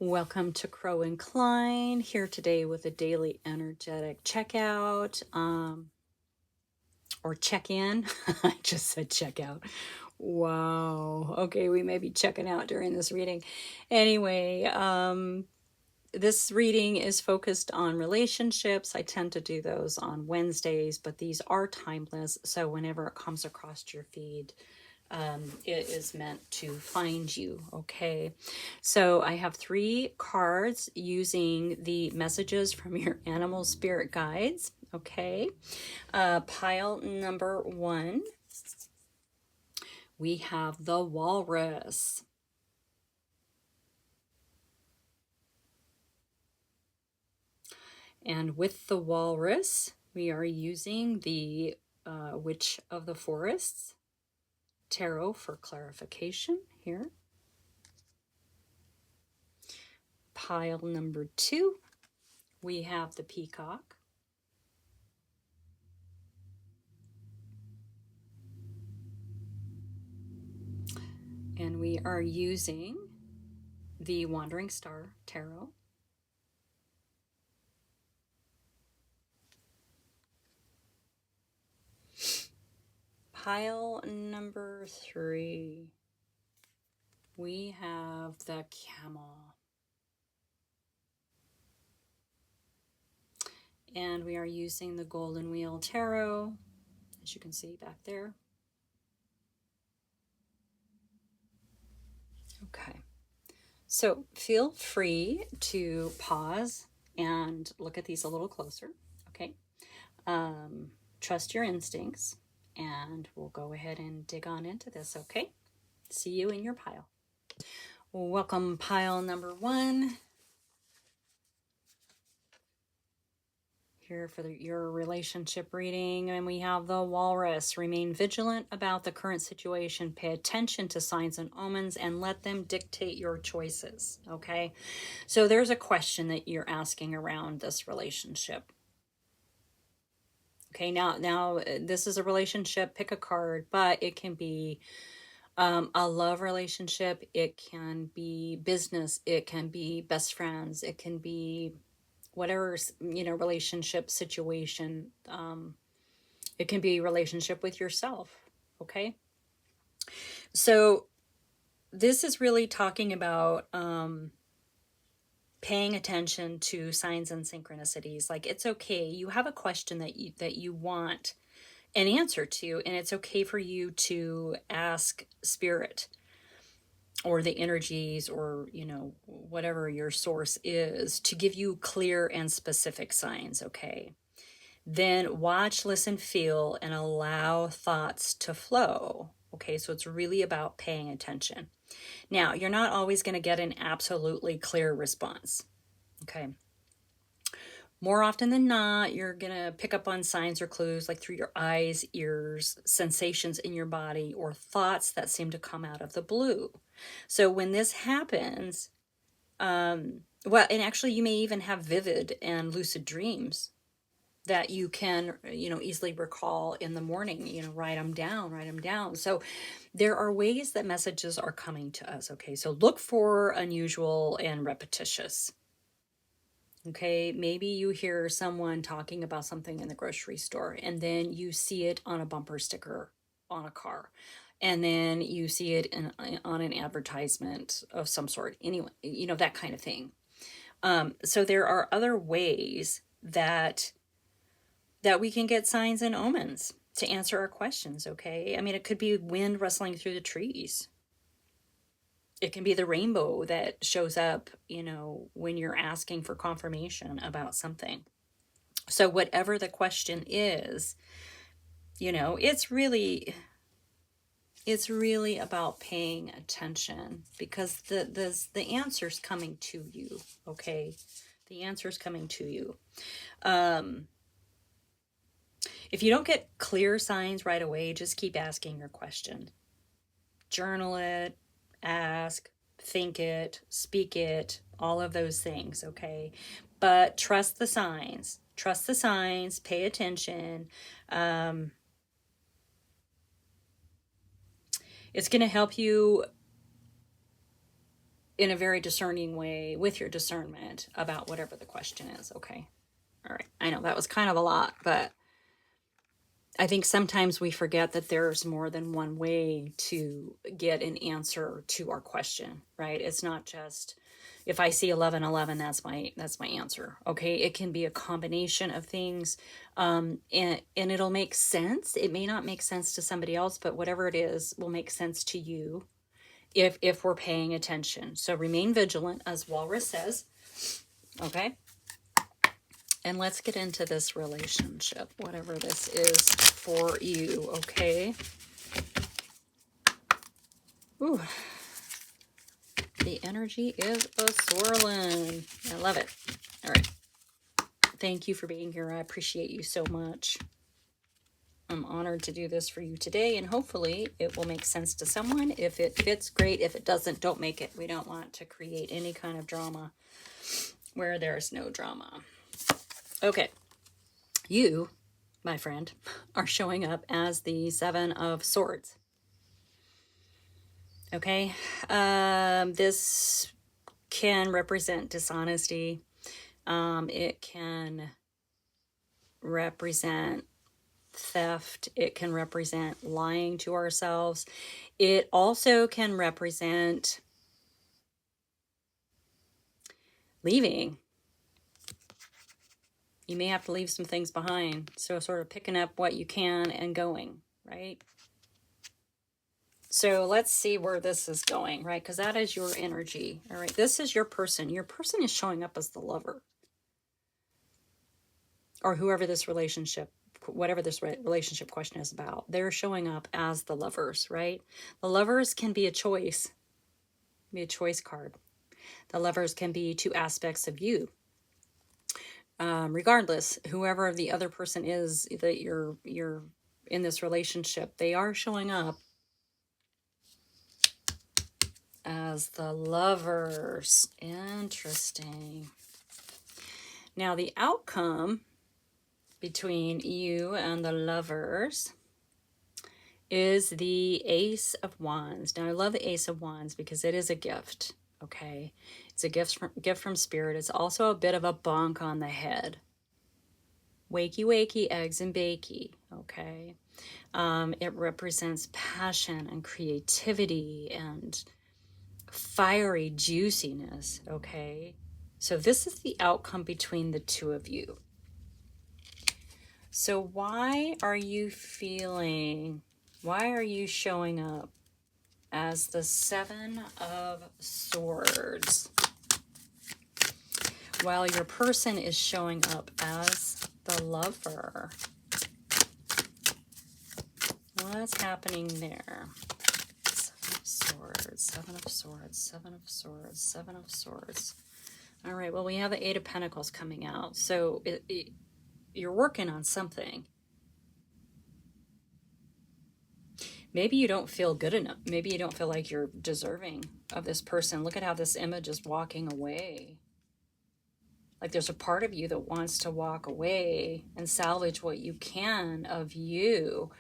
Welcome to Crow and Klein, here today with a daily energetic checkout, or check-in. I just said checkout. Wow. Okay, we may be checking out during this reading. Anyway, this reading is focused on relationships. I tend to do those on Wednesdays, but these are timeless. So whenever it comes across your feed, it is meant to find you. Okay, so I have 3 cards using the messages from your animal spirit guides. Okay, pile number 1, we have the walrus. And with the walrus, we are using the Witch of the Forests tarot for clarification here. Pile number 2, we have the peacock. And we are using the Wandering Star Tarot. Pile number 3, we have the camel. And we are using the Golden Wheel Tarot, as you can see back there. Okay, so feel free to pause and look at these a little closer, okay? Trust your instincts, and we'll go ahead and dig on into this, okay? See you in your pile. Welcome, pile number 1. Here for your relationship reading, and we have the walrus. Remain vigilant about the current situation. Pay attention to signs and omens and let them dictate your choices. Okay, so there's a question that you're asking around this relationship. Okay, now this is a relationship. Pick a card, but it can be a love relationship. It can be business. It can be best friends. It can be whatever, relationship situation. It can be a relationship with yourself. Okay, so this is really talking about paying attention to signs and synchronicities. Like, it's okay, you have a question that you want an answer to, and it's okay for you to ask spirit or the energies, or whatever your source is, to give you clear and specific signs. Okay, then watch, listen, feel, and allow thoughts to flow. Okay, so it's really about paying attention. Now, you're not always going to get an absolutely clear response. Okay, more often than not, you're going to pick up on signs or clues, like through your eyes, ears, sensations in your body, or thoughts that seem to come out of the blue. So when this happens, and actually you may even have vivid and lucid dreams that you can, easily recall in the morning. Write them down. So there are ways that messages are coming to us. Okay, so look for unusual and repetitious. Okay, maybe you hear someone talking about something in the grocery store, and then you see it on a bumper sticker on a car, and then you see it on an advertisement of some sort. Anyway, that kind of thing. So there are other ways that we can get signs and omens to answer our questions. Okay, I mean, it could be wind rustling through the trees. It can be the rainbow that shows up, when you're asking for confirmation about something. So whatever the question is, it's really about paying attention, because the answer's coming to you. Okay, the answer's coming to you. If you don't get clear signs right away, just keep asking your question. Journal it, ask, think it, speak it, all of those things, okay? But trust the signs. Trust the signs, pay attention. It's going to help you. in a very discerning way with your discernment about whatever the question is. Okay. All right. I know that was kind of a lot, but I think sometimes we forget that there's more than one way to get an answer to our question, right? It's not just if I see 1111, that's my answer. Okay, it can be a combination of things, and it'll make sense. It may not make sense to somebody else, but whatever it is will make sense to you if we're paying attention. So remain vigilant, as Walrus says. Okay. And let's get into this relationship, whatever this is for you, okay? Ooh. The energy is a swirling. I love it. All right. Thank you for being here. I appreciate you so much. I'm honored to do this for you today, and hopefully it will make sense to someone. If it fits, great. If it doesn't, don't make it. We don't want to create any kind of drama where there's no drama. Okay. You, my friend, are showing up as the Seven of Swords. Okay. This can represent dishonesty. It can represent theft. It can represent lying to ourselves. It also can represent leaving. You may have to leave some things behind. So sort of picking up what you can and going, right? So let's see where this is going, right? Because that is your energy. All right. This is your person. Your person is showing up as the lover. Or whoever this relationship, whatever this relationship question is about, they're showing up as the lovers, right? The lovers can be a choice. Be a choice card. The lovers can be two aspects of you. Regardless, whoever the other person is that you're in this relationship, they are showing up as the lovers. Interesting. Now the outcome between you and the lovers is the Ace of Wands. Now I love the Ace of Wands because it is a gift. Okay, it's a gift from Spirit. It's also a bit of a bonk on the head. Wakey, wakey, eggs and bakey. Okay, it represents passion and creativity and fiery juiciness. Okay, so this is the outcome between the two of you. So why are you showing up as the Seven of Swords while your person is showing up as the lover? What's happening there? Seven of Swords, Seven of Swords, Seven of Swords, Seven of Swords. All right, well, we have the Eight of Pentacles coming out. So you're working on something. Maybe you don't feel good enough. Maybe you don't feel like you're deserving of this person. Look at how this image is walking away. Like there's a part of you that wants to walk away and salvage what you can of you.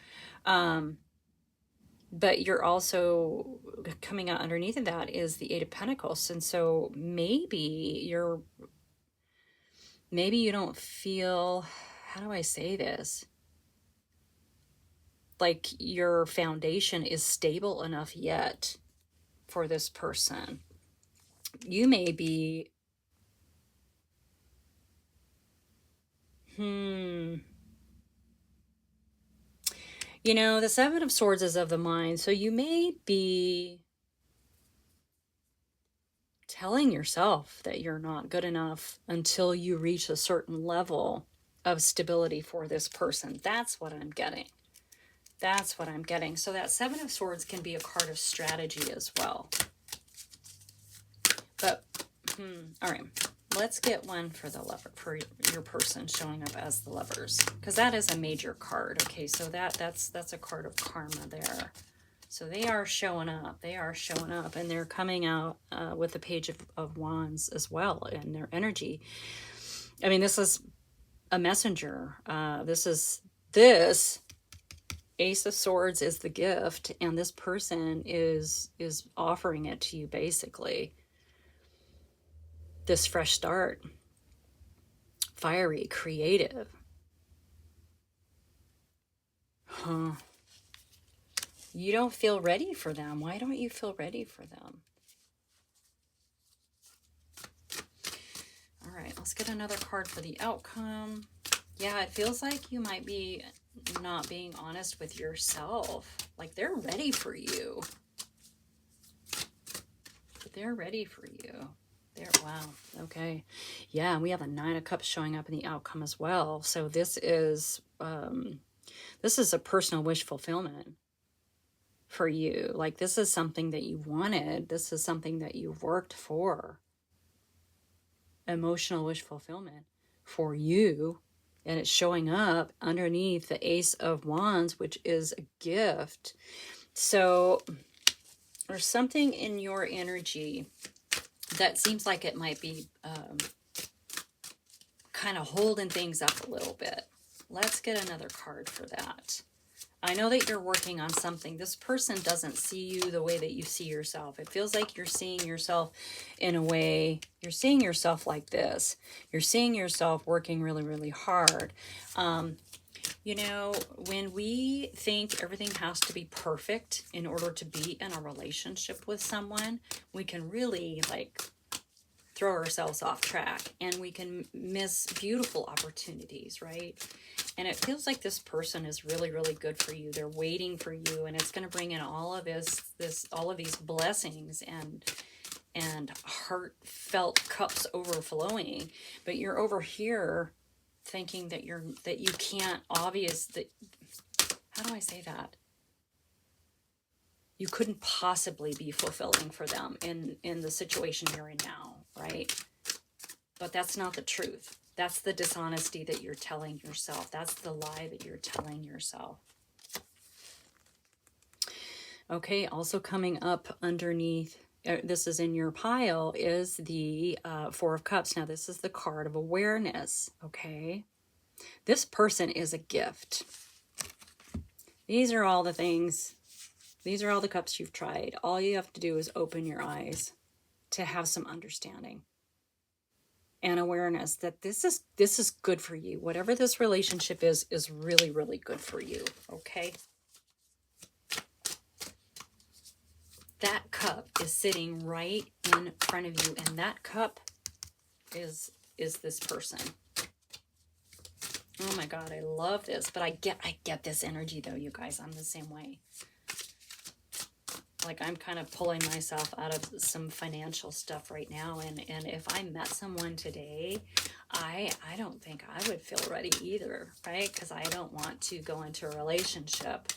But you're also coming out underneath of that is the Eight of Pentacles. And so maybe you don't feel, how do I say this? Like your foundation is stable enough yet for this person. You may be, you know, the Seven of Swords is of the mind. So you may be telling yourself that you're not good enough until you reach a certain level of stability for this person. That's what I'm getting. That's what I'm getting. So that Seven of Swords can be a card of strategy as well. But, all right. Let's get one for the lover, for your person showing up as the lovers. Because that is a major card. Okay, so that's a card of karma there. So they are showing up. They are showing up. And they're coming out with the Page of Wands as well in their energy. I mean, this is a messenger. This Ace of Swords is the gift, and this person is offering it to you basically. this fresh start. Fiery, creative. Huh. You don't feel ready for them. Why don't you feel ready for them? All right, let's get another card for the outcome. Yeah, it feels like you might be not being honest with yourself. Like they're ready for you. They're ready for you. Wow, okay. Yeah, we have a 9 of Cups showing up in the outcome as well. So this is a personal wish fulfillment for you. Like this is something that you wanted. This is something that you worked for. Emotional wish fulfillment for you. And it's showing up underneath the Ace of Wands, which is a gift. So there's something in your energy that seems like it might be kind of holding things up a little bit. Let's get another card for that. I know that you're working on something. This person doesn't see you the way that you see yourself. It feels like you're seeing yourself in a way, you're seeing yourself like this. You're seeing yourself working really, really hard. You know, when we think everything has to be perfect in order to be in a relationship with someone, we can really like throw ourselves off track and we can miss beautiful opportunities, right? And it feels like this person is really, really good for you. They're waiting for you, and it's going to bring in all of all of these blessings and heartfelt cups overflowing. But you're over here thinking that you can't how do I say that? You couldn't possibly be fulfilling for them in the situation you're in now, right? But that's not the truth. That's the dishonesty that you're telling yourself. That's the lie that you're telling yourself. Okay, also coming up underneath, this is in your pile, is the 4 of Cups. Now, this is the card of awareness, okay? This person is a gift. These are all the things, these are all the cups you've tried. All you have to do is open your eyes to have some understanding and awareness that this is good for you. Whatever this relationship is really, really good for you, okay? That cup is sitting right in front of you, and that cup is this person. Oh my God, I love this. But I get this energy though, you guys. I'm the same way. Like I'm kind of pulling myself out of some financial stuff right now. And if I met someone today, I don't think I would feel ready either, right? Because I don't want to go into a relationship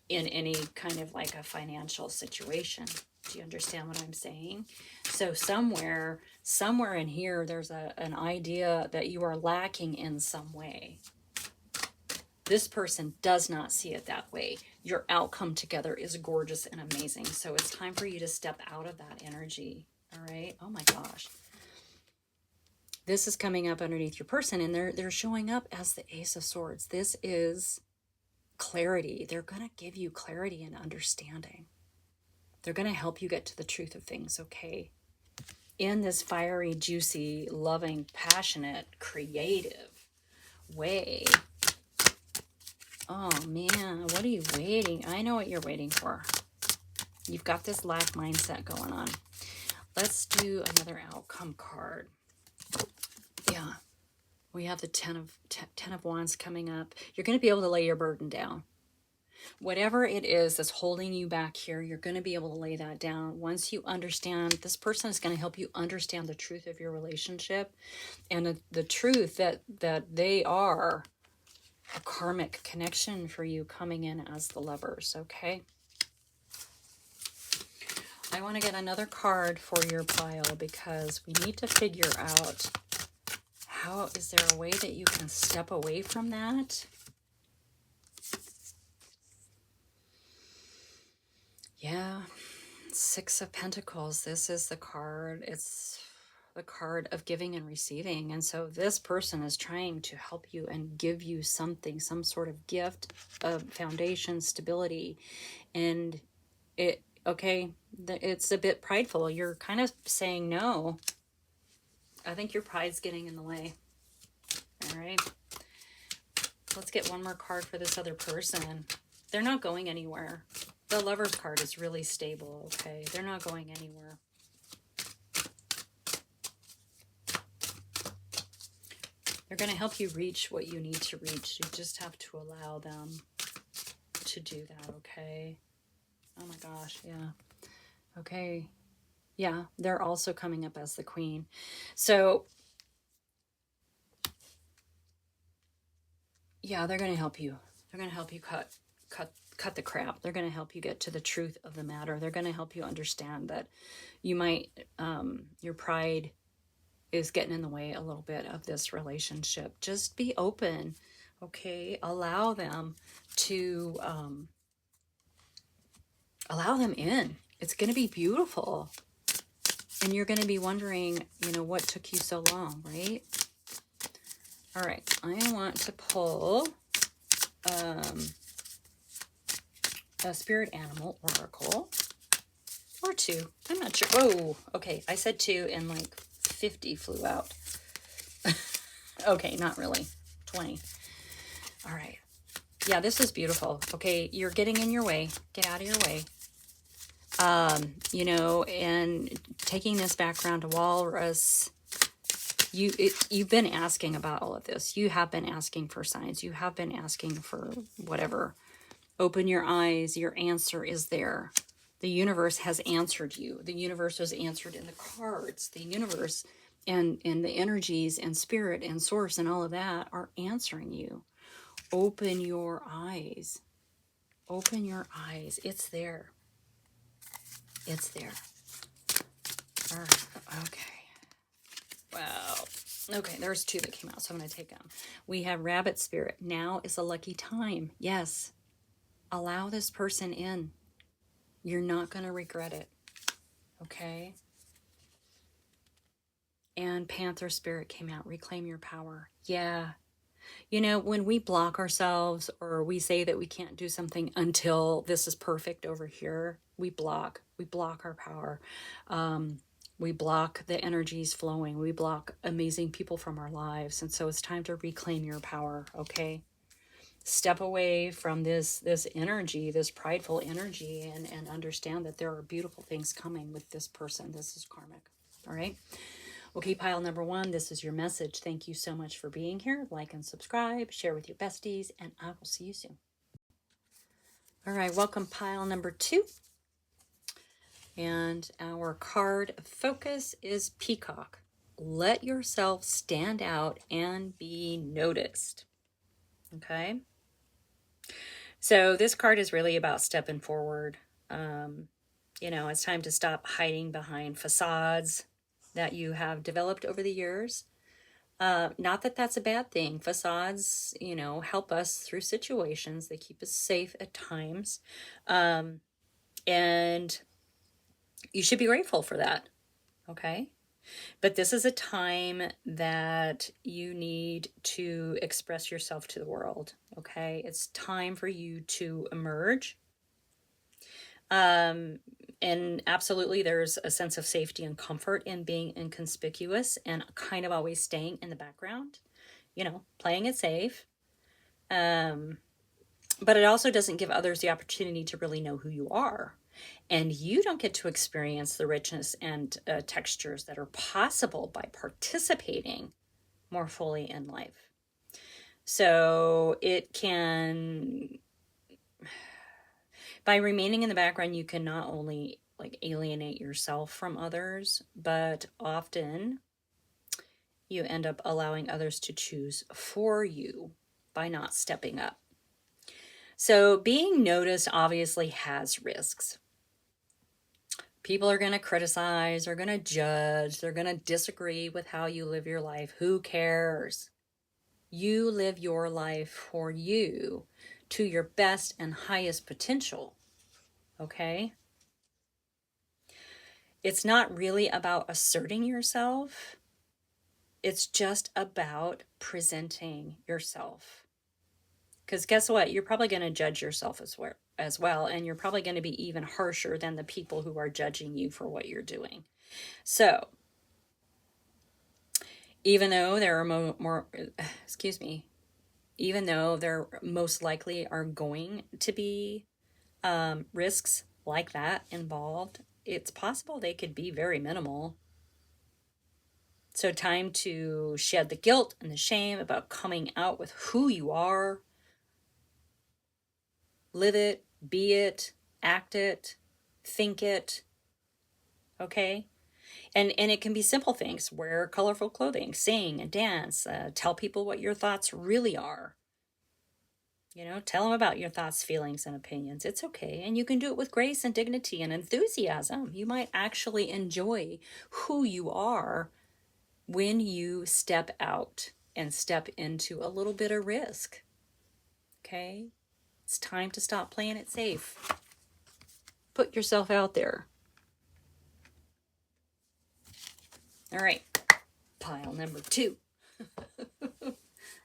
in any kind of like a financial situation. Do you understand what I'm saying? So somewhere in here, there's an idea that you are lacking in some way. This person does not see it that way. Your outcome together is gorgeous and amazing. So it's time for you to step out of that energy. All right. Oh my gosh. This is coming up underneath your person, and they're showing up as the Ace of Swords. This is clarity. They're going to give you clarity and understanding. They're going to help you get to the truth of things, okay? In this fiery, juicy, loving, passionate, creative way. Oh man, what are you waiting? I know what you're waiting for. You've got this lack mindset going on. Let's do another outcome card. Yeah, we have the 10 of Wands coming up. You're going to be able to lay your burden down. Whatever it is that's holding you back here, you're going to be able to lay that down. Once you understand, this person is going to help you understand the truth of your relationship and the truth that they are a karmic connection for you coming in as the Lovers, okay? I want to get another card for your pile because we need to figure out is there a way that you can step away from that? Yeah, 6 of Pentacles. This is the card. It's the card of giving and receiving. And so this person is trying to help you and give you something, some sort of gift of foundation, stability. And Okay, it's a bit prideful. You're kind of saying no. I think your pride's getting in the way. All right. Let's get one more card for this other person. They're not going anywhere. The Lover's card is really stable, okay? They're not going anywhere. They're going to help you reach what you need to reach. You just have to allow them to do that, okay? Oh my gosh, yeah. Okay. Yeah, they're also coming up as the Queen. So, yeah, they're going to help you. They're going to help you cut the crap. They're going to help you get to the truth of the matter. They're going to help you understand that you might, your pride is getting in the way a little bit of this relationship. Just be open, okay? Allow them to, allow them in. It's going to be beautiful. And you're going to be wondering, you know, what took you so long, right? All right, I want to pull a spirit animal oracle, or two. I'm not sure. Oh, okay. I said two and like 50 flew out. Okay, not really. 20. All right. Yeah, this is beautiful. Okay, you're getting in your way. Get out of your way. You know, and taking this background to Walrus, you've been asking about all of this. You have been asking for signs. You have been asking for whatever. Open your eyes. Your answer is there. The universe has answered you. The universe was answered in the cards. The universe and the energies and spirit and source and all of that are answering you. Open your eyes. Open your eyes. It's there. It's there. All right. Okay. Wow. Okay, there's two that came out, so I'm going to take them. We have Rabbit Spirit. Now is a lucky time. Yes. Allow this person in. You're not going to regret it. Okay? And Panther Spirit came out. Reclaim your power. Yeah. You know, when we block ourselves or we say that we can't do something until this is perfect over here, we block. We block our power. We block the energies flowing. We block amazing people from our lives. And so it's time to reclaim your power, okay? Step away from this energy, this prideful energy, and understand that there are beautiful things coming with this person. This is karmic, all right? Okay, pile number one, this is your message. Thank you so much for being here. Like and subscribe, share with your besties, and I will see you soon. All right, welcome pile number two. And our card of focus is Peacock. Let yourself stand out and be noticed. Okay. So this card is really about stepping forward. You know, it's time to stop hiding behind facades that you have developed over the years. Not that that's a bad thing. Facades, you know, help us through situations. They keep us safe at times. And you should be grateful for that. Okay. But this is a time that you need to express yourself to the world. Okay. It's time for you to emerge. And absolutely, there's a sense of safety and comfort in being inconspicuous and kind of always staying in the background, you know, playing it safe. But it also doesn't give others the opportunity to really know who you are. And you don't get to experience the richness and textures that are possible by participating more fully in life. So it can, by remaining in the background, you can not only like alienate yourself from others, but often you end up allowing others to choose for you by not stepping up. So being noticed obviously has risks. People are going to criticize, they're going to judge, they're going to disagree with how you live your life. Who cares? You live your life for you to your best and highest potential. Okay? It's not really about asserting yourself. It's just about presenting yourself. Because guess what? You're probably going to judge yourself as well. And you're probably going to be even harsher than the people who are judging you for what you're doing. So, even though there are even though there most likely are going to be risks like that involved, it's possible they could be very minimal. So time to shed the guilt and the shame about coming out with who you are. Live it, be it, act it, think it. Okay? And it can be simple things. Wear colorful clothing, sing and dance, tell people what your thoughts really are. You know, tell them about your thoughts, feelings, and opinions. It's okay. And you can do it with grace and dignity and enthusiasm. You might actually enjoy who you are when you step out and step into a little bit of risk. Okay? It's time to stop playing it safe. Put yourself out there. All right. Pile number 2.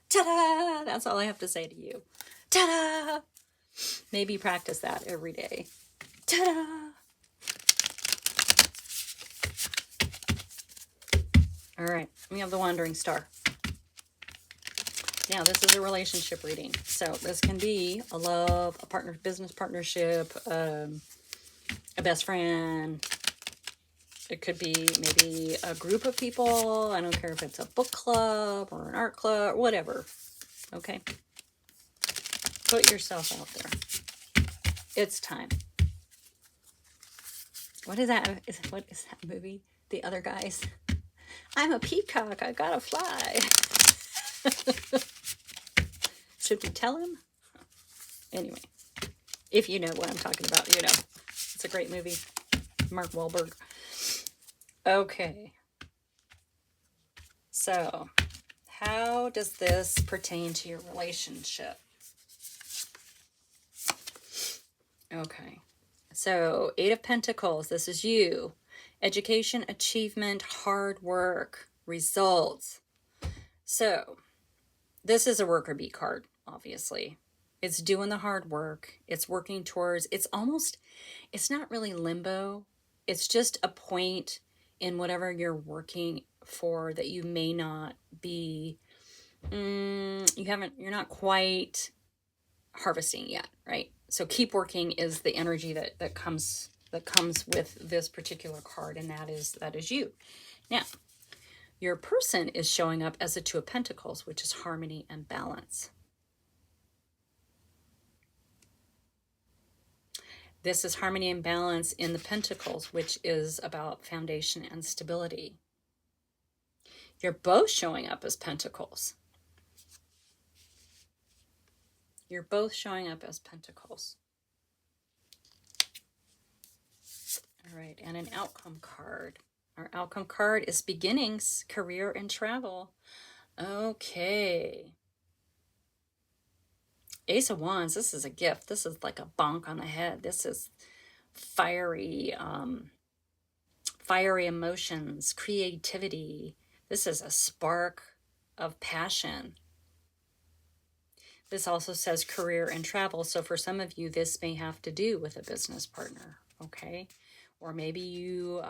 Ta-da! That's all I have to say to you. Ta-da! Maybe practice that every day. Ta-da! All right, we have the Wandering Star. Now, this is a relationship reading. So this can be a love, a partner, business partnership, a best friend. It could be maybe a group of people. I don't care if it's a book club or an art club, or whatever. Okay? Put yourself out there. It's time. What is that? What is that movie? The Other Guys. I'm a peacock. I gotta fly. Should we tell him? Anyway, if you know what I'm talking about, you know. It's a great movie. Mark Wahlberg. Okay. So, how does this pertain to your relationship? Okay. So, 8 of Pentacles. This is you. Education, achievement, hard work, results. So, this is a worker bee card, obviously. It's doing the hard work. It's working towards, it's not really limbo. It's just a point in whatever you're working for that you may not be, you're not quite harvesting yet, right? So keep working is the energy that comes with this particular card, and that is you. Now, your person is showing up as a 2 of Pentacles, which is harmony and balance. This is harmony and balance in the Pentacles, which is about foundation and stability. You're both showing up as Pentacles. You're both showing up as Pentacles. All right, and an outcome card. Our outcome card is beginnings, career, and travel. Okay. Ace of Wands, this is a gift. This is like a bonk on the head. This is fiery emotions, creativity. This is a spark of passion. This also says career and travel. So for some of you, this may have to do with a business partner, okay? Or maybe you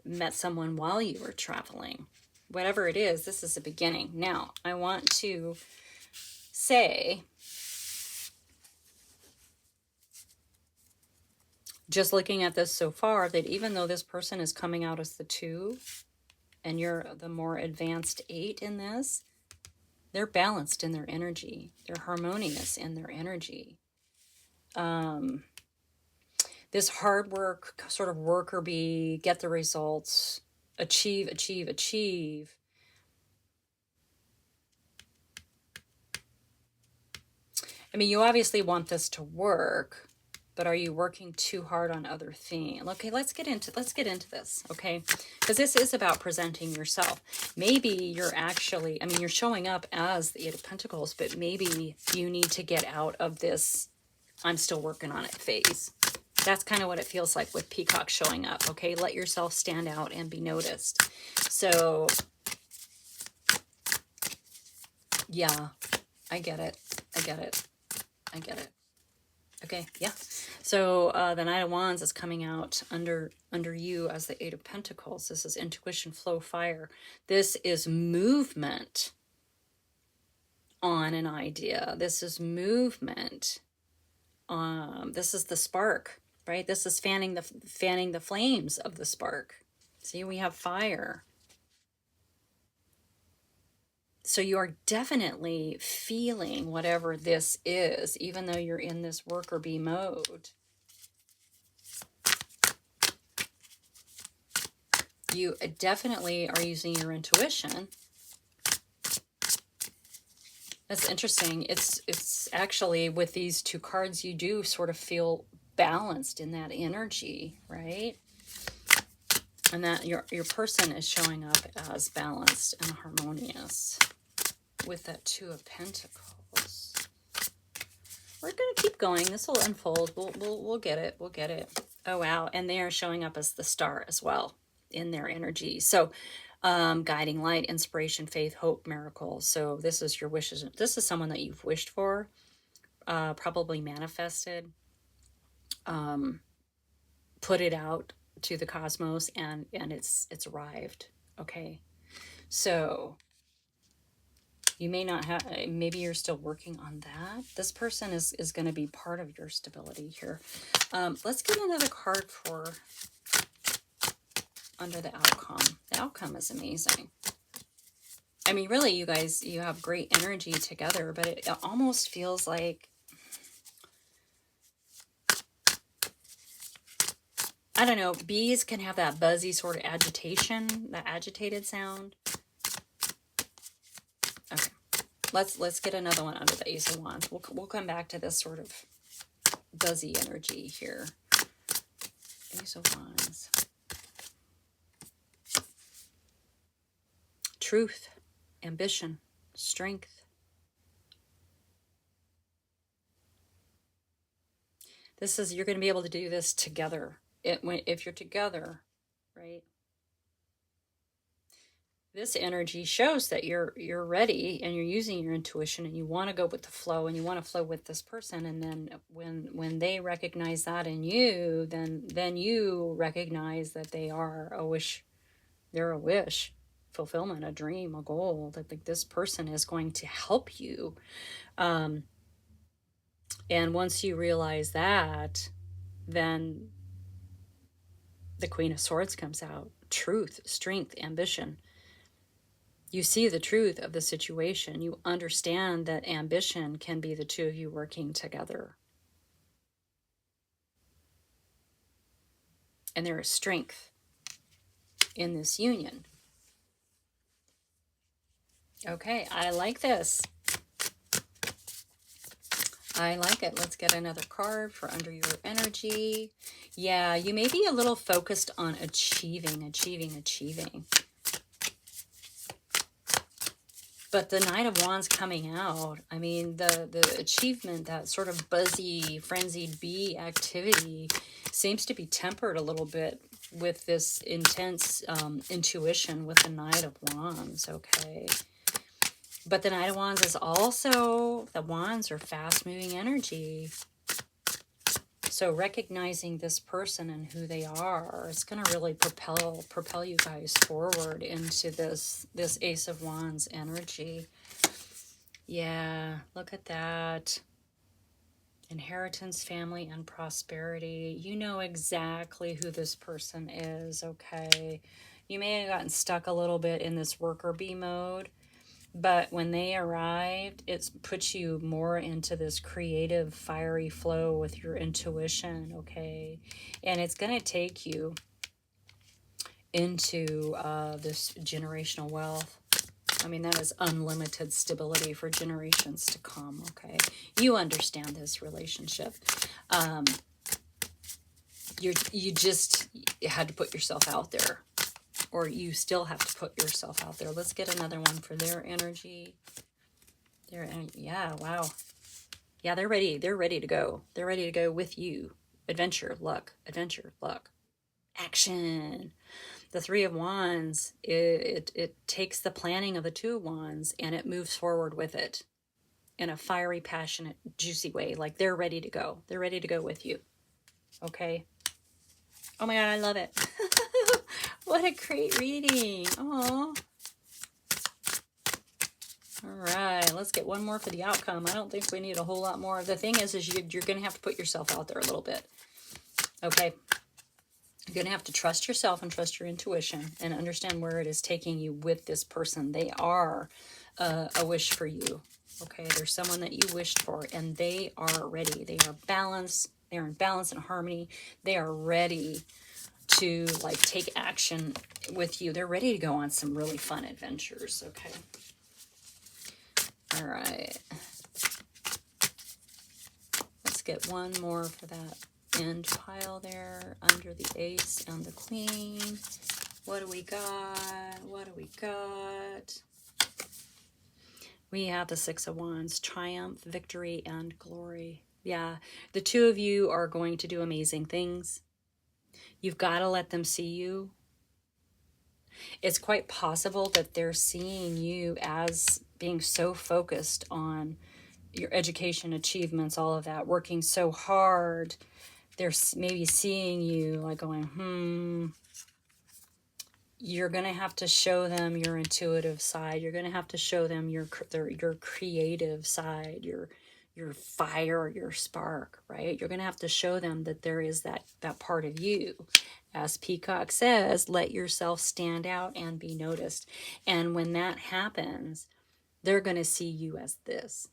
met someone while you were traveling. Whatever it is, this is a beginning. Now, I want to say, just looking at this so far, that even though this person is coming out as the 2 and you're the more advanced 8 in this, they're balanced in their energy. They're harmonious in their energy. This hard work, sort of worker bee, get the results, achieve. I mean, you obviously want this to work, but are you working too hard on other things? Okay, let's get into this, okay? Because this is about presenting yourself. Maybe you're actually, I mean, you're showing up as the 8 of Pentacles, but maybe you need to get out of this I'm still working on it phase. That's kind of what it feels like with Peacock showing up, okay? Let yourself stand out and be noticed. So, yeah, I get it. Okay, yeah. So the Knight of Wands is coming out under you as the Eight of Pentacles. This is intuition, flow, fire. This is movement on an idea. This is movement. This is the spark, right? This is fanning the flames of the spark. See, we have fire. So you are definitely feeling whatever this is, even though you're in this worker bee mode. You definitely are using your intuition. That's interesting. It's actually, with these two cards, you do sort of feel balanced in that energy, right? And that your person is showing up as balanced and harmonious with that Two of Pentacles. We're going to keep going. This will unfold. We'll get it. We'll get it. Oh, wow. And they are showing up as the Star as well in their energy. So guiding light, inspiration, faith, hope, miracle. So this is your wishes. This is someone that you've wished for, probably manifested, put it out to the cosmos, and it's arrived. Okay. So you may not have, maybe you're still working on that. This person is going to be part of your stability here. Let's get another card for under the outcome. The outcome is amazing. I mean, really, you guys, you have great energy together, but it almost feels like, I don't know, bees can have that buzzy sort of agitation, that agitated sound. Okay, let's get another one under the Ace of Wands. We'll come back to this sort of buzzy energy here. Ace of Wands. Truth, ambition, strength. This is, you're going to be able to do this together. If you're together, right? This energy shows that you're ready and you're using your intuition and you want to go with the flow and you want to flow with this person. And then when they recognize that in you, then you recognize that they are a wish. They're a wish fulfillment, a dream, a goal, that like this person is going to help you. And once you realize that, then the Queen of Swords comes out. Truth, strength, ambition. You see the truth of the situation. You understand that ambition can be the two of you working together. And there is strength in this union. Okay, I like this. I like it. Let's get another card for under your energy. Yeah, you may be a little focused on achieving. But the Knight of Wands coming out, I mean, the achievement, that sort of buzzy, frenzied bee activity seems to be tempered a little bit with this intense intuition with the Knight of Wands, okay? But the Knight of Wands is also, the wands are fast-moving energy. So recognizing this person and who they are, it's going to really propel you guys forward into this Ace of Wands energy. Yeah, look at that. Inheritance, family, and prosperity. You know exactly who this person is, okay? You may have gotten stuck a little bit in this worker bee mode, but when they arrived, it puts you more into this creative, fiery flow with your intuition, okay? And it's going to take you into this generational wealth. I mean, that is unlimited stability for generations to come, okay? You understand this relationship. You just had to put yourself out there. Or you still have to put yourself out there. Let's get another one for their energy. Yeah, wow. Yeah, they're ready. They're ready to go. They're ready to go with you. Adventure, luck. Adventure, luck. Action. The Three of Wands, it takes the planning of the Two of Wands and it moves forward with it. in a fiery, passionate, juicy way. Like they're ready to go. They're ready to go with you. Okay. Oh my God, I love it. What a great reading. Oh. All right, let's get one more for the outcome. I don't think we need a whole lot more. The thing is you're going to have to put yourself out there a little bit. Okay. You're going to have to trust yourself and trust your intuition and understand where it is taking you with this person. They are a wish for you. Okay, there's someone that you wished for, and they are ready. They are balanced. They are in balance and harmony. They are ready to like take action with you. They're ready to go on some really fun adventures. Okay. All right. Let's get one more for that end pile there under the ace and the queen. What do we got? What do we got? We have the Six of Wands, triumph, victory, and glory. Yeah, the two of you are going to do amazing things. You've got to let them see you. It's quite possible that they're seeing you as being so focused on your education, achievements, all of that, working so hard. They're maybe seeing you like going, you're going to have to show them your intuitive side. You're going to have to show them your creative side, your fire, your spark, right? You're going to have to show them that there is that part of you. As Peacock says, let yourself stand out and be noticed. And when that happens, they're going to see you as this.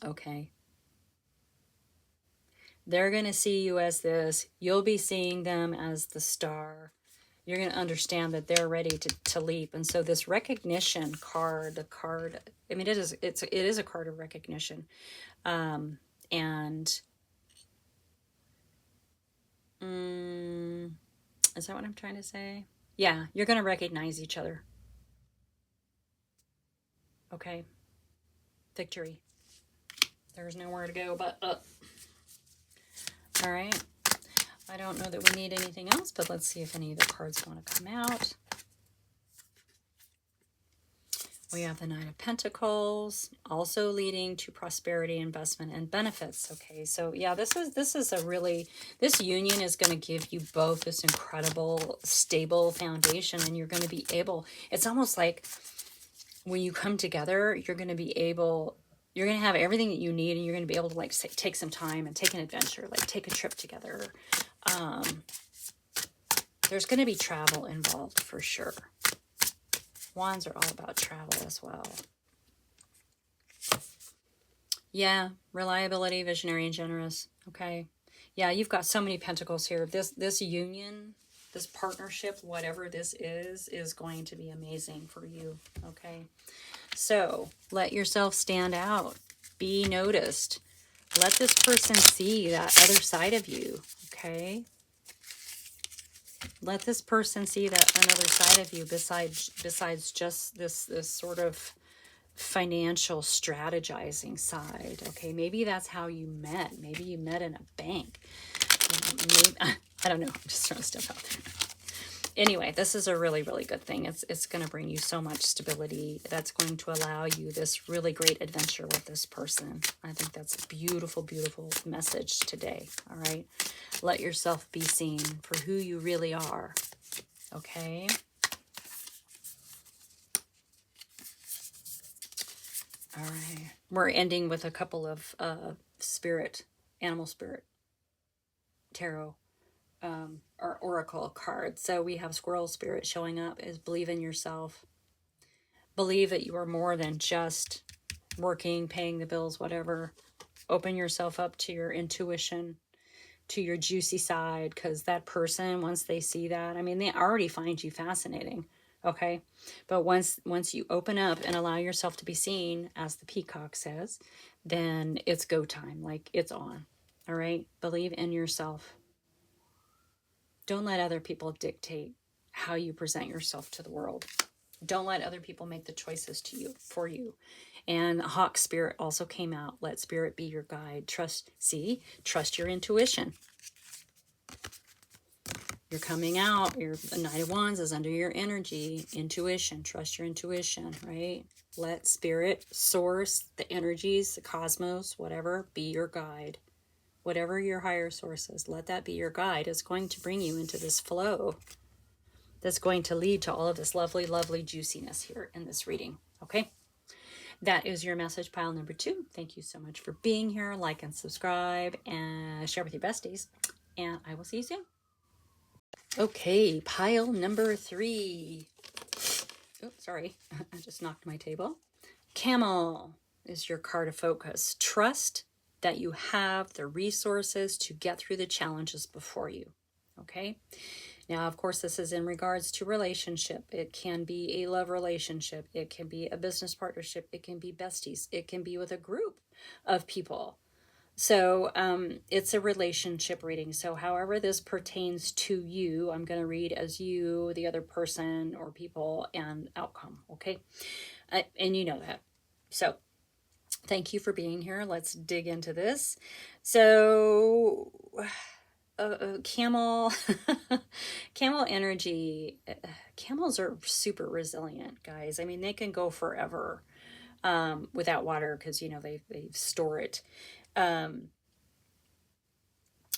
Okay. They're going to see you as this. You'll be seeing them as the star. You're going to understand that they're ready to leap. And so this recognition card, the card, I mean, it is a card of recognition. And is that what I'm trying to say? Yeah, you're going to recognize each other. Okay. Victory. There's nowhere to go but up. All right. I don't know that we need anything else, but let's see if any of the cards want to come out. We have the Knight of Pentacles, also leading to prosperity, investment, and benefits. Okay, so yeah, this is a really, this union is going to give you both this incredible, stable foundation, and you're going to be able, it's almost like when you come together, you're going to be able, you're going to have everything that you need, and you're going to be able to like take some time and take an adventure, like take a trip together. There's going to be travel involved for sure. Wands are all about travel as well. Yeah, reliability, visionary, and generous. Okay. Yeah, you've got so many pentacles here. This union, this partnership, whatever this is going to be amazing for you. Okay. So let yourself stand out. Be noticed. Let this person see that other side of you. Okay. Let this person see that another side of you besides just this sort of financial strategizing side. Okay, maybe that's how you met. Maybe you met in a bank. Maybe, I don't know. I'm just throwing stuff out there. Anyway, this is a really, really good thing. It's going to bring you so much stability. That's going to allow you this really great adventure with this person. I think that's a beautiful, beautiful message today. All right. Let yourself be seen for who you really are. Okay. All right. We're ending with a couple of animal spirit tarot or oracle cards. So we have squirrel spirit showing up as believe in yourself. Believe that you are more than just working, paying the bills, whatever. Open yourself up to your intuition, to your juicy side, because that person, once they see that, I mean, they already find you fascinating. Okay. But once you open up and allow yourself to be seen, as the Peacock says, then it's go time. Like it's on. All right. Believe in yourself. Don't let other people dictate how you present yourself to the world. Don't let other people make the choices for you. And Hawk Spirit also came out. Let Spirit be your guide. Trust your intuition. You're coming out. The Knight of Wands is under your energy. Intuition. Trust your intuition, right? Let spirit, source, the energies, the cosmos, whatever, be your guide. Whatever your higher source is, let that be your guide. It's going to bring you into this flow that's going to lead to all of this lovely, lovely juiciness here in this reading. Okay? That is your message pile number 2. Thank you so much for being here. Like and subscribe and share with your besties. And I will see you soon. Okay, pile number 3. Oh, sorry. I just knocked my table. Camel is your card of focus. Trust that you have the resources to get through the challenges before you. Okay? Now, of course, this is in regards to relationship. It can be a love relationship. It can be a business partnership. It can be besties. It can be with a group of people. So it's a relationship reading. So however this pertains to you, I'm going to read as you, the other person or people, and outcome. Okay? And you know that. So thank you for being here. Let's dig into this. So camel camel energy, camels are super resilient, guys. I mean, they can go forever without water because, you know, they store it.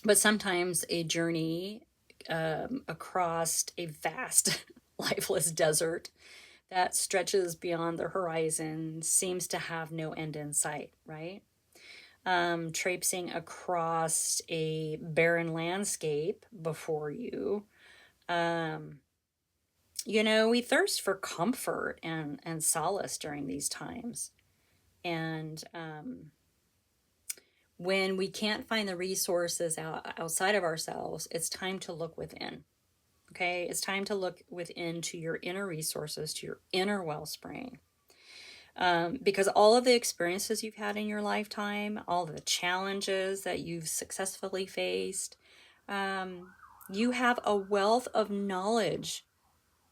But sometimes a journey across a vast lifeless desert that stretches beyond the horizon seems to have no end in sight, right? Traipsing across a barren landscape before you. You know, we thirst for comfort and solace during these times. And when we can't find the resources outside of ourselves, it's time to look within. Okay, it's time to look within to your inner resources, to your inner wellspring. Because all of the experiences you've had in your lifetime, all the challenges that you've successfully faced, you have a wealth of knowledge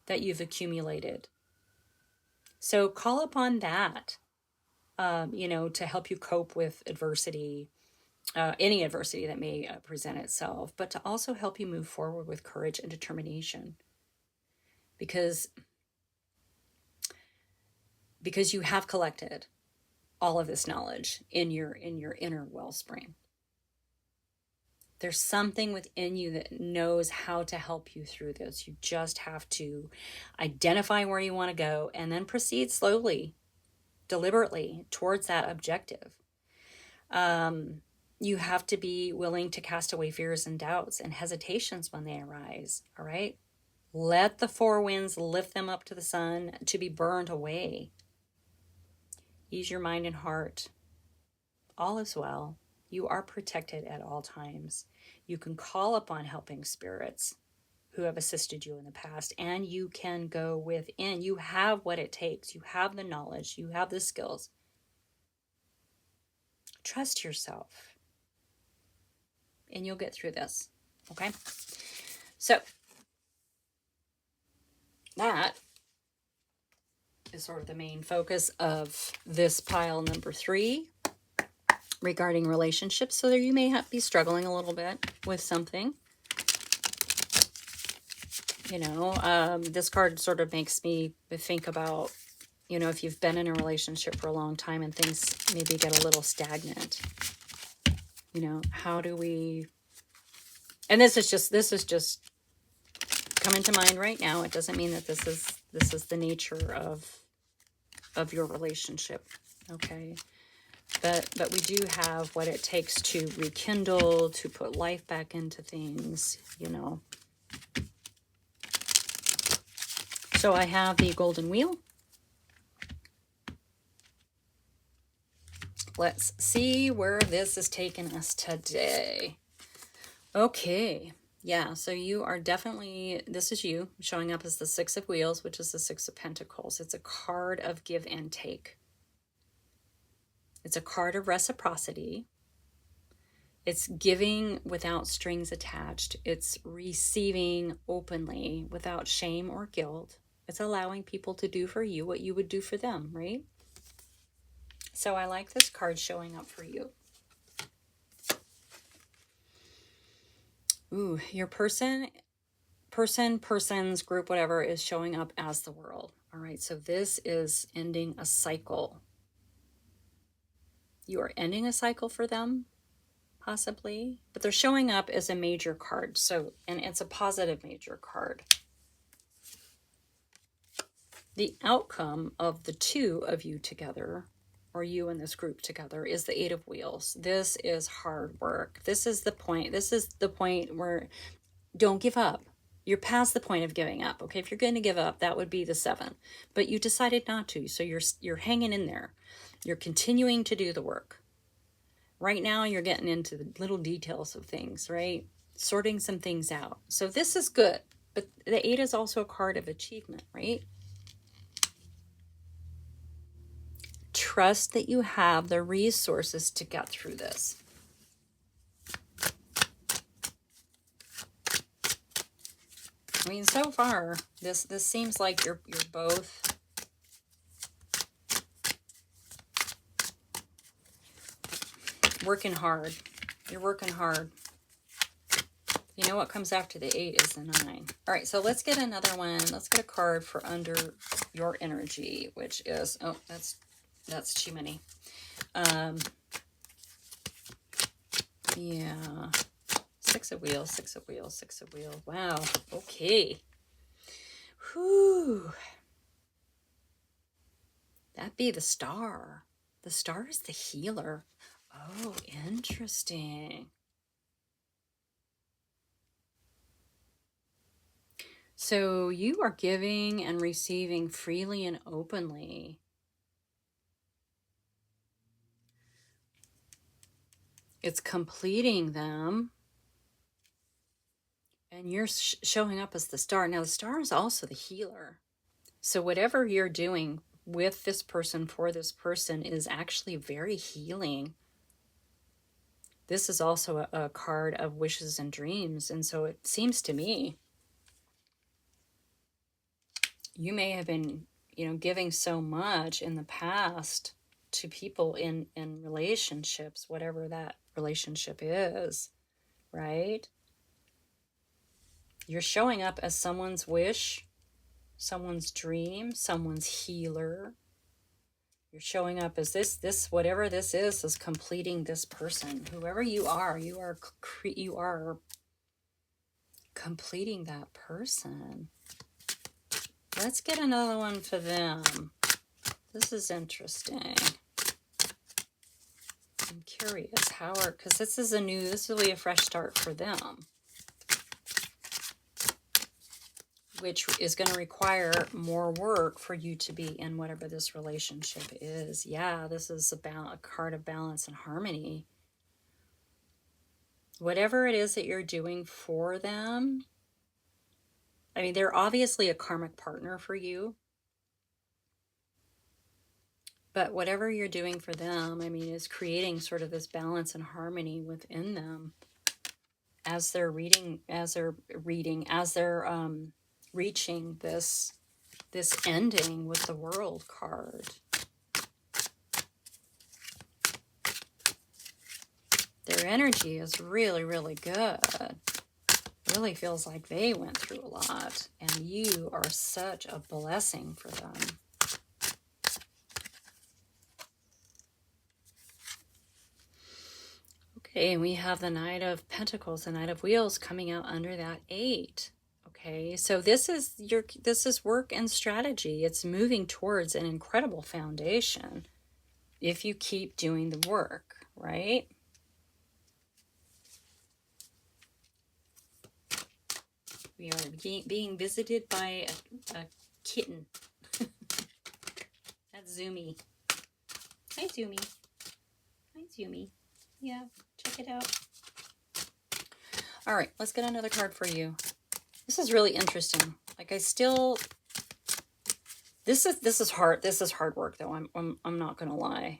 that you've accumulated. So call upon that, you know, to help you cope with adversity, any adversity that may present itself, but to also help you move forward with courage and determination. Because you have collected all of this knowledge in your inner wellspring. There's something within you that knows how to help you through this. You just have to identify where you want to go and then proceed slowly, deliberately towards that objective. You have to be willing to cast away fears and doubts and hesitations when they arise, all right? Let the 4 winds lift them up to the sun to be burned away. Ease your mind and heart. All is well. You are protected at all times. You can call upon helping spirits who have assisted you in the past, and you can go within. You have what it takes. You have the knowledge. You have the skills. Trust yourself, and you'll get through this. Okay? So, that is sort of the main focus of this pile number 3 regarding relationships. So there you may be struggling a little bit with something. You know, this card sort of makes me think about, you know, if you've been in a relationship for a long time and things maybe get a little stagnant. You know, how do we... And this is just coming to mind right now. It doesn't mean that this is the nature of your relationship, okay? But we do have what it takes to rekindle, to put life back into things, you know. So I have the golden wheel. Let's see where this is taking us today. Okay. Yeah, so you are definitely, this is you showing up as the 6 of Wheels, which is the 6 of Pentacles. It's a card of give and take. It's a card of reciprocity. It's giving without strings attached. It's receiving openly without shame or guilt. It's allowing people to do for you what you would do for them, right? So I like this card showing up for you. Ooh, your person person, persons, group, whatever, is showing up as the world. All right, so this is ending a cycle. You are ending a cycle for them, possibly, but they're showing up as a major card. So, and it's a positive major card. The outcome of the two of you together, or you and this group together, is the Eight of Wheels. This is hard work. This is the point. This is the point where don't give up. You're past the point of giving up. Okay, if you're going to give up, that would be the 7. But you decided not to, so you're hanging in there. You're continuing to do the work. Right now, you're getting into the little details of things, right? Sorting some things out. So this is good. But the 8 is also a card of achievement, right? Trust that you have the resources to get through this. I mean, so far, this seems like you're both working hard. You're working hard. You know what comes after the 8 is the 9. All right, so let's get another one. Let's get a card for under your energy, which is, oh, that's too many. Yeah. 6 of Wheels, 6 of Wheels, 6 of Wheels. Wow. Okay. Whew. That'd be the Star. The Star is the healer. Oh, interesting. So you are giving and receiving freely and openly. It's completing them. And you're showing up as the Star. Now, the Star is also the healer. So whatever you're doing with this person, for this person, is actually very healing. This is also a card of wishes and dreams. And so it seems to me you may have been, giving so much in the past to people in relationships, whatever that relationship is, right? You're showing up as someone's wish, someone's dream, someone's healer. You're showing up as this whatever this is completing this person. Whoever you are completing that person. Let's get another one for them. This is interesting. I'm curious because this will be a fresh start for them, which is going to require more work for you to be in whatever this relationship is. Yeah, this is a card of balance and harmony. Whatever it is that you're doing for them, I mean, they're obviously a karmic partner for you. But whatever you're doing for them, I mean, is creating sort of this balance and harmony within them as they're reaching this ending with the World card. Their energy is really, really good. Really feels like they went through a lot, and you are such a blessing for them. Okay, and we have the Knight of Pentacles, the Knight of Wheels coming out under that 8. Okay, so this is work and strategy. It's moving towards an incredible foundation if you keep doing the work, right? We are being visited by a kitten. That's Zumi. Hi, Zumi. Hi, Zumi. Yeah, check it out. All right, let's get another card for you. This is really interesting. Like this is hard. This is hard work, though. I'm not gonna lie.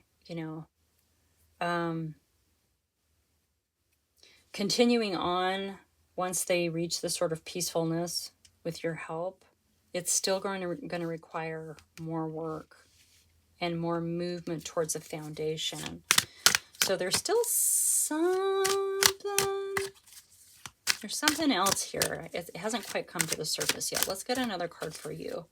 Continuing on. Once they reach this sort of peacefulness with your help, it's still going to require more work and more movement towards a foundation. So there's still something There's something else here. It hasn't quite come to the surface yet. Let's get another card for you.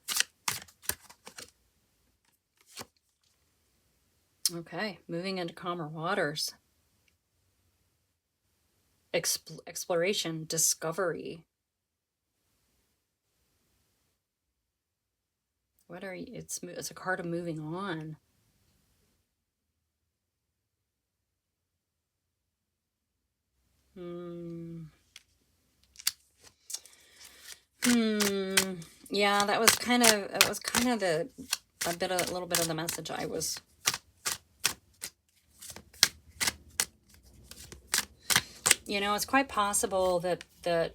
Okay, moving into calmer waters. Exploration, discovery. What are you? It's a card of moving on. Yeah, that was kind of a little bit of the message I was. You know, it's quite possible that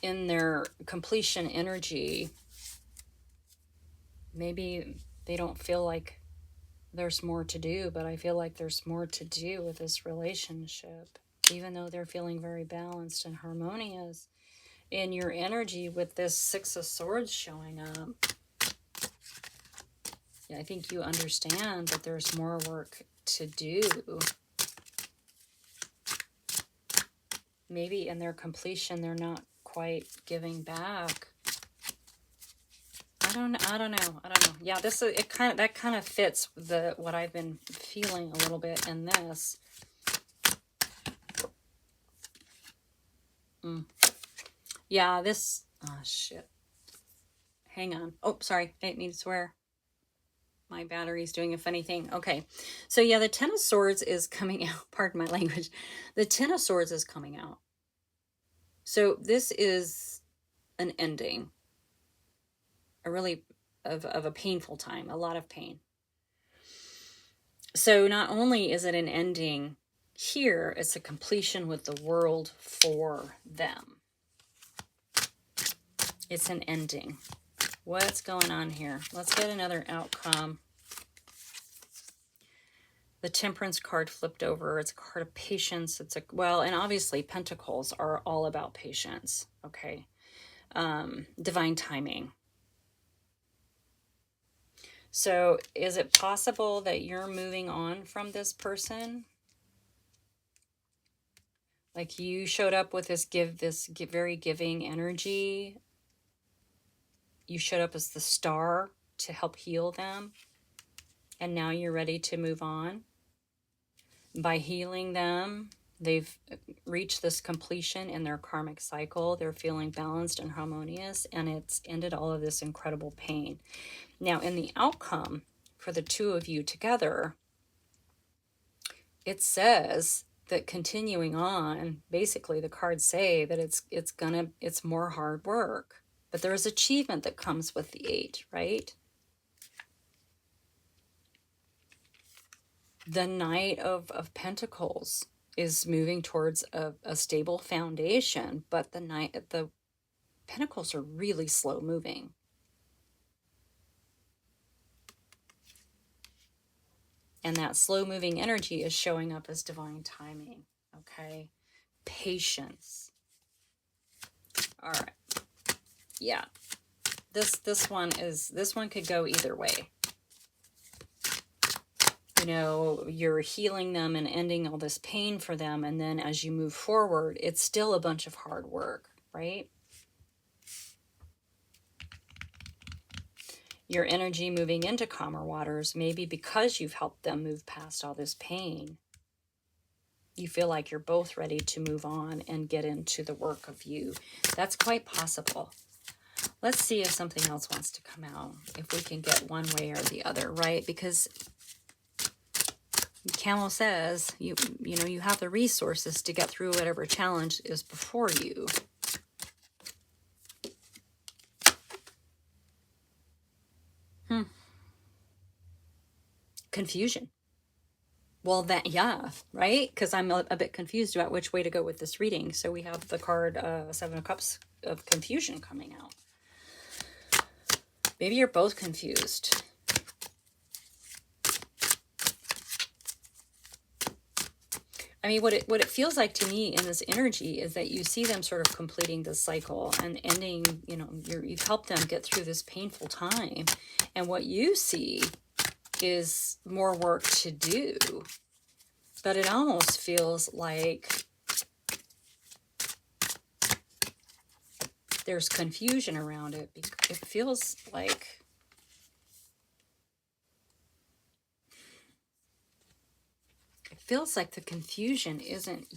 in their completion energy, maybe they don't feel like there's more to do, but I feel like there's more to do with this relationship, even though they're feeling very balanced and harmonious. In your energy with this Six of Swords showing up, I think you understand that there's more work to do. Maybe in their completion, they're not quite giving back. I don't know. Yeah, that kind of fits what I've been feeling a little bit in this. Yeah, this, oh shit. Hang on. Oh, sorry. I didn't mean to swear. My battery's doing a funny thing. Okay. So yeah, the Ten of Swords is coming out. Pardon my language. The Ten of Swords is coming out. So this is an ending. Of a painful time. A lot of pain. So not only is it an ending here, it's a completion with the world for them. It's an ending. What's going on here? Let's get another outcome. The Temperance card flipped over. It's a card of patience. And obviously Pentacles are all about patience. Okay. Divine timing. So is it possible that you're moving on from this person? Like you showed up with this very giving energy. You showed up as the star to help heal them. And now you're ready to move on. By healing them, they've reached this completion in their karmic cycle. They're feeling balanced and harmonious, and it's ended all of this incredible pain. Now, in the outcome for the two of you together, it says that continuing on, basically the cards say that it's more hard work. But there is achievement that comes with the 8, right? The Knight of Pentacles is moving towards a stable foundation, but the Pentacles are really slow moving. And that slow moving energy is showing up as divine timing. Okay. Patience. All right. Yeah. This one could go either way. You know, you're healing them and ending all this pain for them. And then as you move forward, it's still a bunch of hard work, right? Your energy moving into calmer waters, maybe because you've helped them move past all this pain. You feel like you're both ready to move on and get into the work of you. That's quite possible. Let's see if something else wants to come out. If we can get one way or the other, right? Because Camel says, you know, you have the resources to get through whatever challenge is before you. Confusion. Well, yeah, right? Because I'm a bit confused about which way to go with this reading. So we have the card Seven of Cups of confusion coming out. Maybe you're both confused. I mean, what it feels like to me in this energy is that you see them sort of completing this cycle and ending, you know, you've helped them get through this painful time. And what you see is more work to do. But it almost feels like there's confusion around it. It feels like the confusion isn't,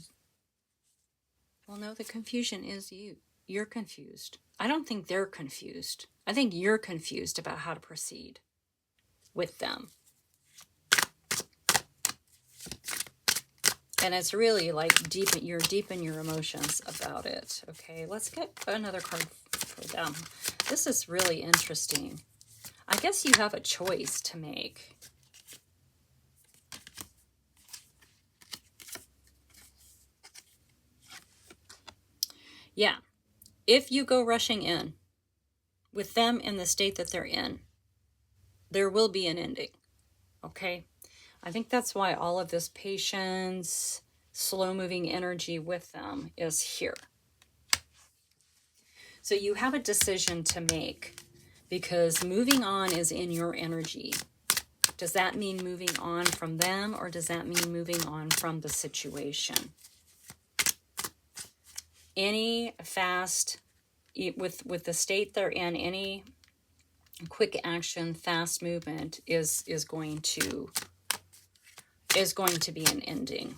well, no, the confusion is you. You're confused. I don't think they're confused. I think you're confused about how to proceed with them. And it's really like you're deep in your emotions about it. Okay, let's get another card for them. This is really interesting. I guess you have a choice to make. Yeah, if you go rushing in with them in the state that they're in, there will be an ending. Okay, I think that's why all of this patience, slow-moving energy with them is here. So you have a decision to make, because moving on is in your energy. Does that mean moving on from them, or does that mean moving on from the situation? Any fast, with the state they're in, any quick action, fast movement is going to be an ending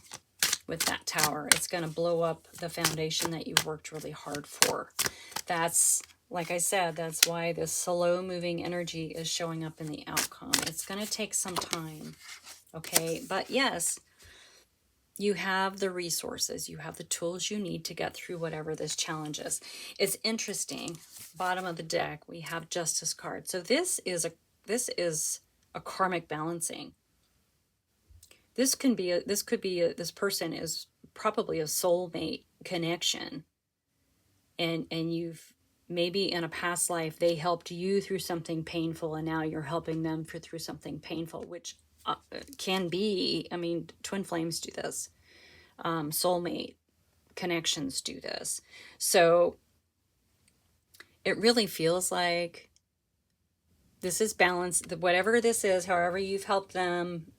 with that Tower. It's going to blow up the foundation that you've worked really hard for. That's, like I said, that's why this slow moving energy is showing up in the outcome. It's going to take some time, okay? But yes, you have the resources, you have the tools you need to get through whatever this challenge is. It's interesting. Bottom of the deck, we have Justice card. So this is a karmic balancing. This could be this person is probably a soulmate connection, and you've maybe in a past life they helped you through something painful, and now you're helping them through something painful, which can be, I mean, twin flames do this, soulmate connections do this. So it really feels like this is balanced. Whatever this is, however you've helped them,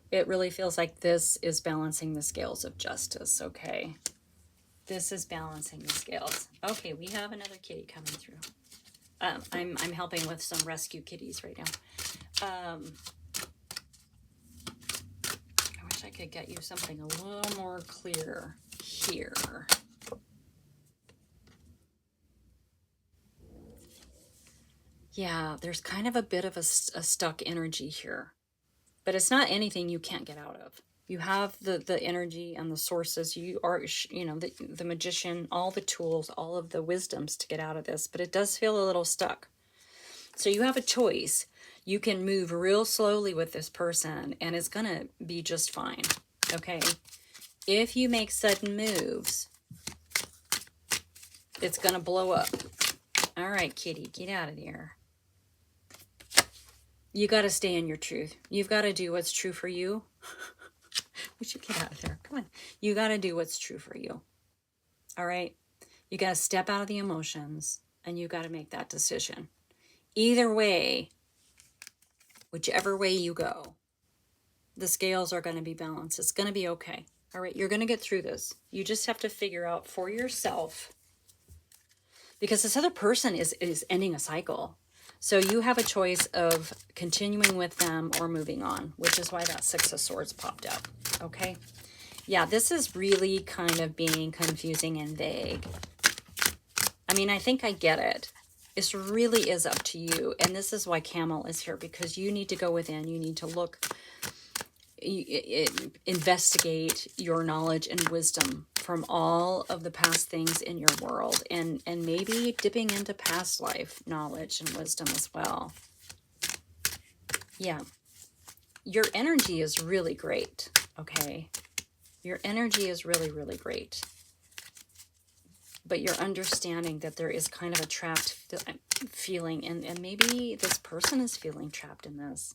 it really feels like this is balancing the scales of justice, okay? This is balancing the scales. Okay, we have another kitty coming through. I'm helping with some rescue kitties right now. I wish I could get you something a little more clear here. Yeah, there's kind of a bit of a stuck energy here. But it's not anything you can't get out of. You have the energy and the sources. You are, the magician, all the tools, all of the wisdoms to get out of this. But it does feel a little stuck. So you have a choice. You can move real slowly with this person, and it's going to be just fine. Okay? If you make sudden moves, it's going to blow up. All right, kitty, get out of there. You got to stay in your truth. You've got to do what's true for you. Would you get out of there? Come on. You got to do what's true for you. All right? You got to step out of the emotions, and you got to make that decision. Either way, whichever way you go, the scales are going to be balanced. It's going to be okay. All right? You're going to get through this. You just have to figure out for yourself, because this other person is ending a cycle. So you have a choice of continuing with them or moving on, which is why that Six of Swords popped up, okay? Yeah, this is really kind of being confusing and vague. I mean, I think I get it. This really is up to you, and this is why Camel is here, because you need to go within. You need to look, investigate your knowledge and wisdom from all of the past things in your world, and maybe dipping into past life knowledge and wisdom as well. Yeah, your energy is really great, okay? Your energy is really, really great. But you're understanding that there is kind of a trapped feeling, and maybe this person is feeling trapped in this.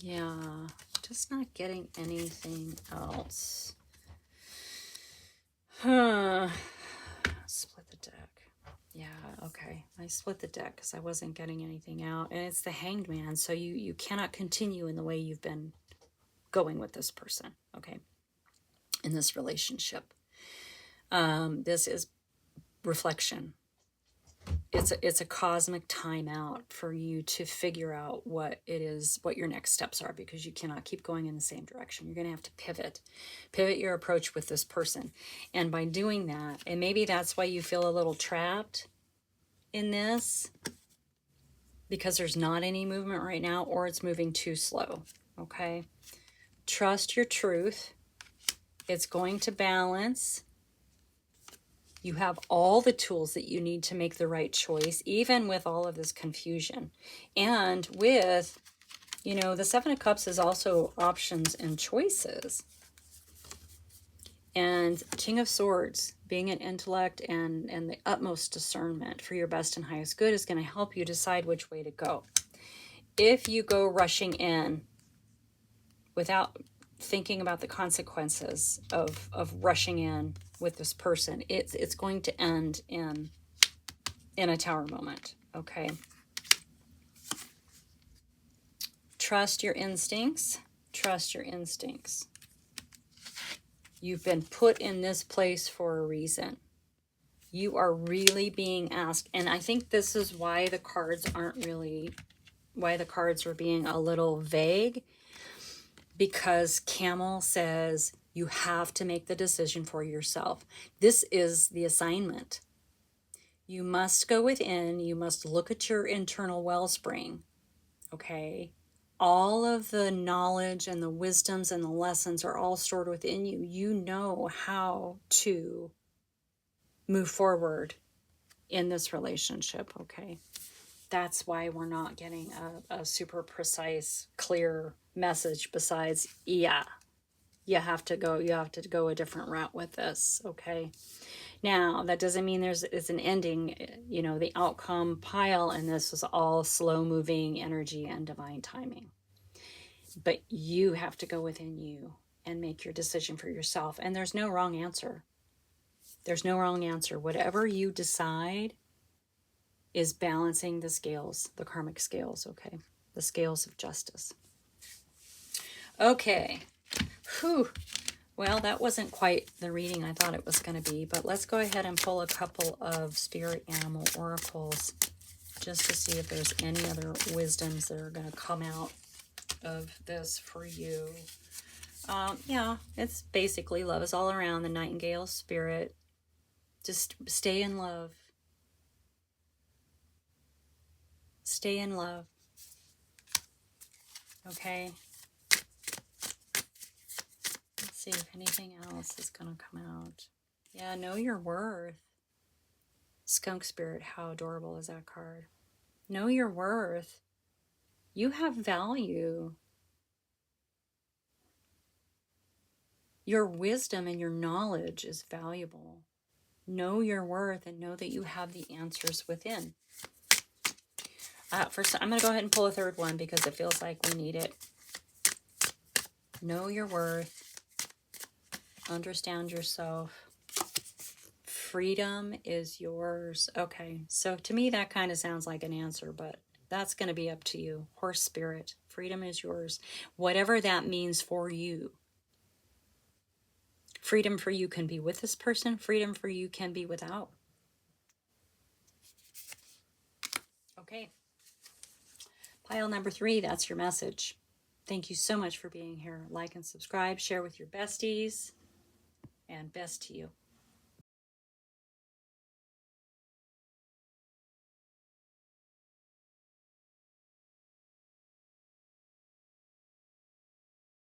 Yeah, just not getting anything else. Split the deck. Yeah, okay. I split the deck because I wasn't getting anything out. And it's the Hanged Man, so you cannot continue in the way you've been going with this person, okay, in this relationship. This is reflection. It's a cosmic timeout for you to figure out what it is, what your next steps are, because you cannot keep going in the same direction. You're going to have to pivot your approach with this person. And by doing that, and maybe that's why you feel a little trapped in this, because there's not any movement right now, or it's moving too slow. Okay. Trust your truth. It's going to balance. You have all the tools that you need to make the right choice, even with all of this confusion. And with, the Seven of Cups is also options and choices. And King of Swords, being an intellect and the utmost discernment for your best and highest good, is going to help you decide which way to go. If you go rushing in without thinking about the consequences of rushing in with this person, it's going to end in a tower moment. Okay. Trust your instincts. Trust your instincts. You've been put in this place for a reason. You are really being asked. And I think this is why the cards are being a little vague, because Camel says you have to make the decision for yourself. This is the assignment. You must go within. You must look at your internal wellspring. Okay? All of the knowledge and the wisdoms and the lessons are all stored within you. You know how to move forward in this relationship. Okay? That's why we're not getting a super precise, clear message besides, yeah, you have to go a different route with this. Okay. Now, that doesn't mean it's an ending. The outcome pile, and this is all slow moving energy and divine timing. But you have to go within you and make your decision for yourself. And there's no wrong answer. There's no wrong answer. Whatever you decide is balancing the scales, the karmic scales, okay? The scales of justice. Okay. Whew. Well, that wasn't quite the reading I thought it was going to be, but let's go ahead and pull a couple of spirit animal oracles just to see if there's any other wisdoms that are going to come out of this for you. Yeah, it's basically love is all around, the Nightingale spirit. Just stay in love. Stay in love. Okay. Let's see if anything else is going to come out. Yeah, know your worth. Skunk spirit, how adorable is that card? Know your worth. You have value. Your wisdom and your knowledge is valuable. Know your worth and know that you have the answers within. First, I'm going to go ahead and pull a third one because it feels like we need it. Know your worth. Understand yourself. Freedom is yours. Okay, so to me that kind of sounds like an answer, but that's going to be up to you. Horse spirit, freedom is yours. Whatever that means for you. Freedom for you can be with this person. Freedom for you can be without. Okay. Pile number 3, that's your message. Thank you so much for being here. Like and subscribe. Share with your besties. And best to you.